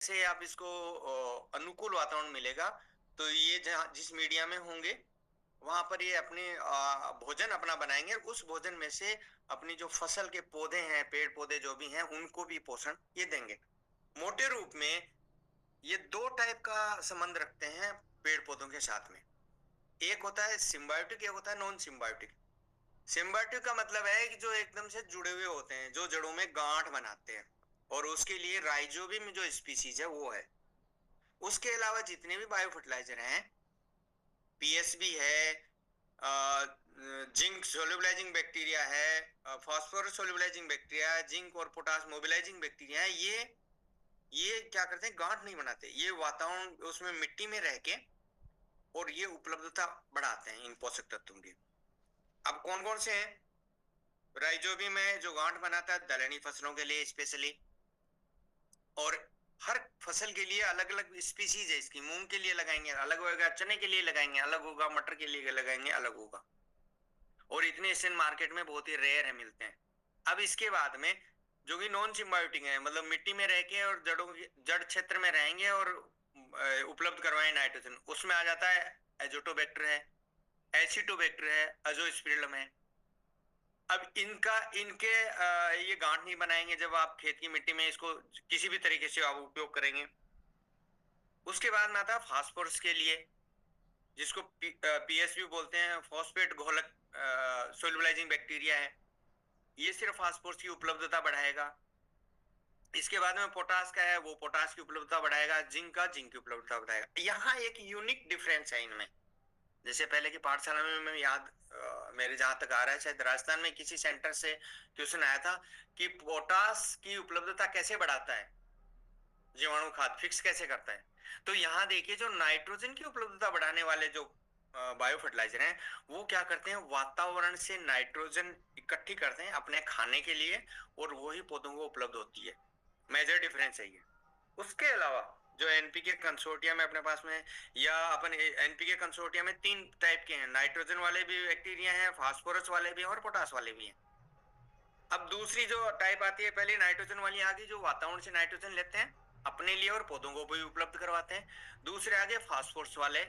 से आप इसको अनुकूल वातावरण मिलेगा, तो ये जहाँ जिस मीडिया में होंगे वहां पर ये अपने भोजन अपना बनाएंगे और उस भोजन में से अपनी जो फसल के पौधे हैं, पेड़ पौधे जो भी हैं, उनको भी पोषण ये देंगे। मोटे रूप में ये दो टाइप का संबंध रखते हैं पेड़ पौधों के साथ में। एक होता है सिम्बायोटिक, एक होता है नॉन सिम्बायोटिक। सिम्बायोटिक का मतलब है कि जो एकदम से जुड़े हुए होते हैं, जो जड़ों में गांठ बनाते हैं, और उसके लिए राइजोबियम जो स्पीसीज है वो है। उसके अलावा जितने भी बायो फर्टिलाइजर हैं, पीएसबी है, जिंक सोल्यूबलाइजिंग बैक्टीरिया है, फास्फोरस सोल्यूबलाइजिंग बैक्टीरिया है, जिंक और पोटास मोबिलाइजिंग बैक्टीरिया है, ये क्या करते हैं, गांठ नहीं बनाते, ये वातावरण उसमें मिट्टी में रह के और ये उपलब्धता बढ़ाते हैं इन पोषक तत्वों की। अब कौन कौन से हैं? राइजोबियम है जो गांठ बनाता है दलहनी फसलों के लिए स्पेशली, और हर फसल के लिए अलग अलग स्पीसीज है इसकी। मूंग के लिए लगाएंगे अलग होगा, चने के लिए लगाएंगे अलग होगा, मटर के लिए लगाएंगे अलग होगा, और इतने ऐसे मार्केट में बहुत ही रेयर है, मिलते हैं। अब इसके बाद में जो कि नॉन सिम्बायोटिक है, मतलब मिट्टी में रह के और जड़ों के जड़ क्षेत्र में रहेंगे और उपलब्ध करवाएं नाइट्रोजन, उसमें आ जाता है एजोटोबैक्टर है, एसिटोबैक्टर है, अजोस्पिरिलम है। अब इनके ये गांठ नहीं बनाएंगे जब आप खेत की मिट्टी में इसको किसी भी तरीके से आप उपयोग करेंगे। उसके बाद में आता है फास्फोरस के लिए, जिसको पीएसबी बोलते हैं, फॉस्फेट घोलक सोल्यूबलाइजिंग बैक्टीरिया है। ये सिर्फ फास्फोरस की उपलब्धता बढ़ाएगा। इसके बाद में पोटास का है, वो पोटास की उपलब्धता बढ़ाएगा। जिंक का जिंक की उपलब्धता बढ़ाएगा। यहाँ एक यूनिक डिफरेंस है इनमें। जैसे पहले की पाठशाला में मैं याद मेरे जहां तक आ रहा है, शायद राजस्थान में किसी सेंटर से क्वेश्चन आया था कि पोटास की उपलब्धता कैसे बढ़ाता है, जीवाणु खाद फिक्स कैसे करता है। तो यहाँ देखिए, जो नाइट्रोजन की उपलब्धता बढ़ाने वाले जो बायो फर्टिलाइजर हैं, वो क्या करते हैं, वातावरण से नाइट्रोजन इकट्ठी करते हैं अपने खाने के लिए, और वही पौधों को उपलब्ध होती है। मेजर डिफरेंस है ये। उसके अलावा जो एनपीके कंसोर्टिया में अपने पास में है, या अपन एनपीके कंसोर्टिया में तीन टाइप के हैं, नाइट्रोजन वाले भी बैक्टीरिया हैं, फास्फोरस वाले भी हैं, और पोटास वाले भी हैं। अब दूसरी जो टाइप आती है, पहले नाइट्रोजन वाली आ गई, जो वातावरण से नाइट्रोजन लेते हैं अपने लिए और पौधों को भी उपलब्ध करवाते हैं। दूसरे आगे फास्फोरस वाले,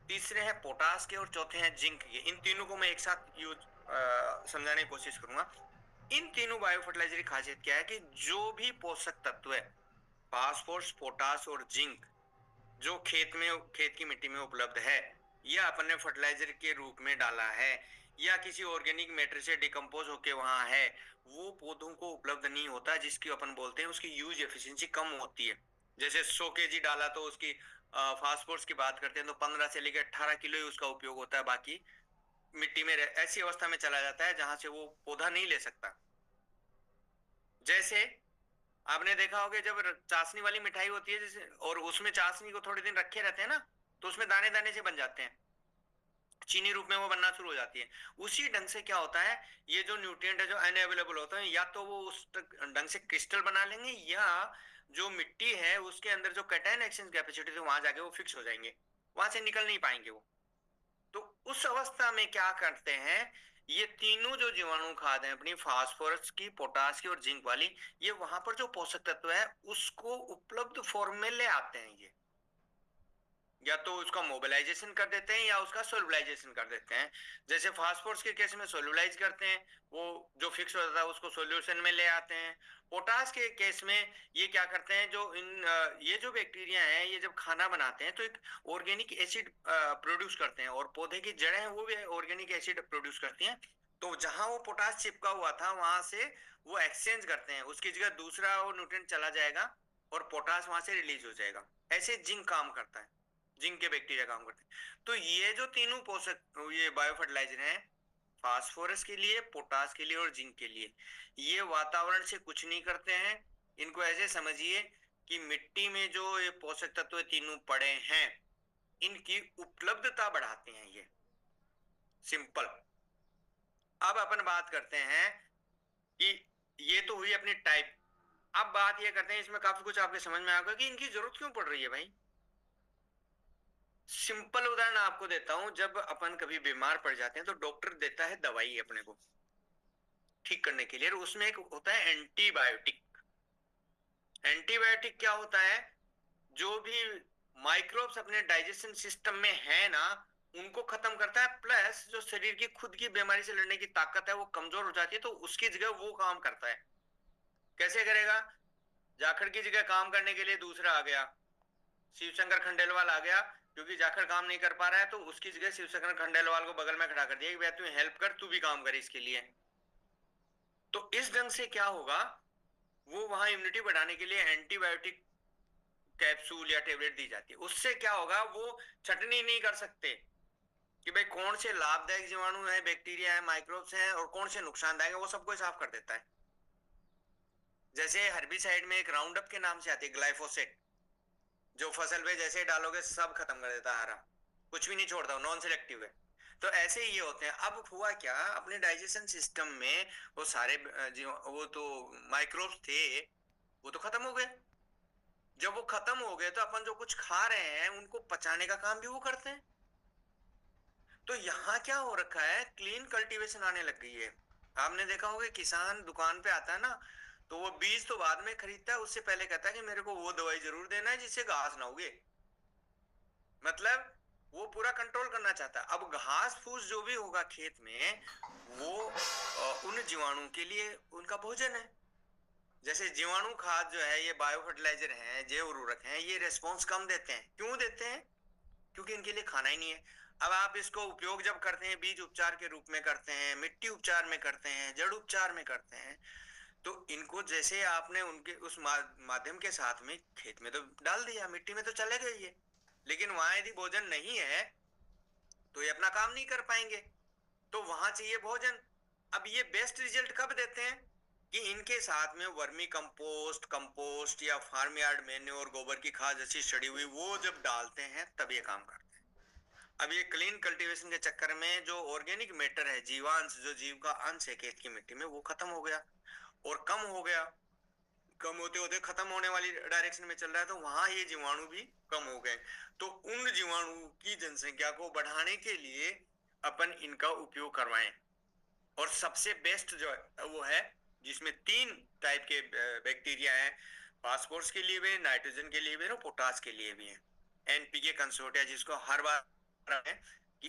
तीसरे हैं पोटास के, और चौथे हैं जिंक के। इन तीनों को मैं एक साथ यूज समझाने की कोशिश करूंगा। इन तीनों बायो फर्टिलाइजर की खासियत क्या है कि जो भी पोषक तत्व है, फास्फोरस, पोटास और जिंक, जो खेत की मिट्टी में उपलब्ध है, या अपन ने फर्टिलाइजर के रूप में डाला है, या किसी ऑर्गेनिक मैटर से डिकम्पोज होके वहां है, वो पौधों को उपलब्ध नहीं होता, जिसकी अपन बोलते हैं उसकी यूज एफिशिएंसी कम होती है। जैसे 100 केजी डाला तो उसकी फास्फोरस की बात करते हैं तो 15 से लेकर 18 किलो ही उसका उपयोग होता है, बाकी मिट्टी में ऐसी अवस्था में चला जाता है जहां से वो पौधा नहीं ले सकता। जैसे आपने देखा होगा, जब चाशनी वाली मिठाई होती है जैसे, और उसमें चाशनी को थोड़े दिन रखे रहते हैं ना, तो उसमें दाने दाने से बन जाते हैं, चीनी रूप में वो बनना शुरू हो जाती है। उसी ढंग से क्या होता है, ये जो न्यूट्रिएंट है जो अनअवेलेबल होता है, या तो वो उस ढंग से क्रिस्टल बना लेंगे, या जो मिट्टी है उसके अंदर जो कैटायन एक्सचेंज कैपेसिटी थी वहां जाके वो फिक्स हो जाएंगे, वहां से निकल नहीं पाएंगे वो। तो उस अवस्था में क्या करते हैं, ये तीनों जो जीवाणु खाद है अपनी, फास्फोरस की, पोटास की और जिंक वाली, ये वहां पर जो पोषक तत्व है उसको उपलब्ध फॉर्म में ले आते हैं। ये या तो उसका मोबिलाइजेशन कर देते हैं या उसका सोल्यूबलाइजेशन कर देते हैं। जैसे फास्फोरस के केस में सोल्यूबलाइज करते हैं, वो जो फिक्स होता है उसको सॉल्यूशन में ले आते हैं। पोटास के केस में ये क्या करते हैं, जो ये जो बैक्टीरिया हैं, ये जब खाना बनाते हैं तो एक ऑर्गेनिक एसिड प्रोड्यूस करते हैं, और पौधे की जड़ें हैं वो भी ऑर्गेनिक एसिड प्रोड्यूस करती हैं। तो जहां वो पोटास चिपका हुआ था वहां से वो एक्सचेंज करते हैं, उसकी जगह दूसरा वो न्यूट्रिएंट चला जाएगा और पोटास वहां से रिलीज हो जाएगा। ऐसे जिंक काम करता है, जिंक के बैक्टीरिया काम करते हैं। तो ये जो तीनों पोषक ये बायो फर्टिलाइजर हैं, फास्फोरस के लिए, पोटास के लिए और जिंक के लिए, ये वातावरण से कुछ नहीं करते हैं। इनको ऐसे समझिए कि मिट्टी में जो ये पोषक तत्व तीनों पड़े हैं, इनकी उपलब्धता बढ़ाते हैं ये, सिंपल। अब अपन बात करते हैं कि ये तो हुई अपनी टाइप। अब बात ये करते हैं, इसमें काफी कुछ आपके समझ में आ गया कि इनकी जरूरत क्यों पड़ रही है भाई। सिंपल उदाहरण आपको देता हूं, जब अपन कभी बीमार पड़ जाते हैं तो डॉक्टर देता है दवाई अपने को ठीक करने के लिए, और उसमें एक होता है एंटीबायोटिक। एंटीबायोटिक क्या होता है, जो भी माइक्रोब्स अपने डाइजेशन सिस्टम में है ना, उनको खत्म करता है, प्लस जो शरीर की खुद की बीमारी से लड़ने की ताकत है वो कमजोर हो जाती है, तो उसकी जगह वो काम करता है। कैसे करेगा? जाखड़ की जगह काम करने के लिए दूसरा आ गया, शिवशंकर खंडेलवाल आ गया, क्योंकि जाखड़ काम नहीं कर पा रहा है तो उसकी जगह शिवशंकर खंडेलवाल को बगल में खड़ा कर दिया कि भैया तू हेल्प कर, तू भी काम कर इसके लिए। तो इस ढंग से क्या होगा, वो वहां इम्यूनिटी बढ़ाने के लिए एंटीबायोटिक कैप्सूल या टेबलेट दी जाती है। उससे क्या होगा, वो छटनी नहीं कर सकते कि भाई कौन से लाभदायक जीवाणु है, बैक्टीरिया है, माइक्रोब्स हैं, और कौन से नुकसानदायक है, वो सबको साफ कर देता है। जैसे हर्बिसाइड में एक राउंड अप के नाम से आती है, ग्लाइफोसेट, जो फसल पे जैसे ही डालोगे सब खत्म कर देता है, हरा कुछ भी नहीं छोड़ता, नॉन सिलेक्टिव है। तो ऐसे ही ये होते हैं। अब हुआ क्या, अपने डाइजेशन सिस्टम में वो सारे वो तो माइक्रोब्स थे, वो तो खत्म हो गए। जब वो खत्म हो गए तो अपन जो कुछ खा रहे हैं उनको पचाने का काम भी वो करते हैं। तो यहाँ क्या हो रखा है, क्लीन कल्टीवेशन आने लग गई है। आपने देखा होगा किसान दुकान पे आता है ना, तो वो बीज तो बाद में खरीदता है, उससे पहले कहता है कि मेरे को वो दवाई जरूर देना है जिससे घास ना उगे। मतलब वो पूरा कंट्रोल करना चाहता है। अब घास फूस जो भी होगा खेत में, वो उन जीवाणु के लिए उनका भोजन है। जैसे जीवाणु खाद जो है, ये बायो फर्टिलाइजर है, जैव उर्वरक है, ये रेस्पॉन्स कम देते हैं। क्यों देते हैं? क्योंकि इनके लिए खाना ही नहीं है। अब आप इसको उपयोग जब करते हैं, बीज उपचार के रूप में करते हैं, मिट्टी उपचार में करते हैं, जड़ उपचार में करते हैं, तो इनको जैसे आपने उनके उस माध्यम के साथ में खेत में तो डाल दिया, मिट्टी में तो चले गए ये, लेकिन वहां यदि भोजन नहीं है तो ये अपना काम नहीं कर पाएंगे। तो वहां चाहिए भोजन। अब ये बेस्ट रिजल्ट कब देते हैं कि इनके साथ में वर्मी कंपोस्ट, कंपोस्ट या फार्म यार्ड मैन्योर, गोबर की खाद जैसी सड़ी हुई वो जब डालते हैं तब ये काम करते हैं। अब ये क्लीन कल्टीवेशन के चक्कर में जो ऑर्गेनिक मैटर है, जीवांश, जो जीव का अंश है खेत की मिट्टी में, वो खत्म हो गया और कम हो गया। कम होते होते खत्म होने वाली डायरेक्शन में चल रहा है, तो वहां ये जीवाणु भी कम हो गए। तो उन जीवाणु की जनसंख्या को बढ़ाने के लिए अपन इनका उपयोग करवाएं। और सबसे बेस्ट जो है वो है जिसमें 3 टाइप के बैक्टीरिया हैं, फास्फोरस के लिए भी, नाइट्रोजन के लिए भी और पोटास के लिए भी है। एनपीके कंसोर्टिया, जिसको हर बार कि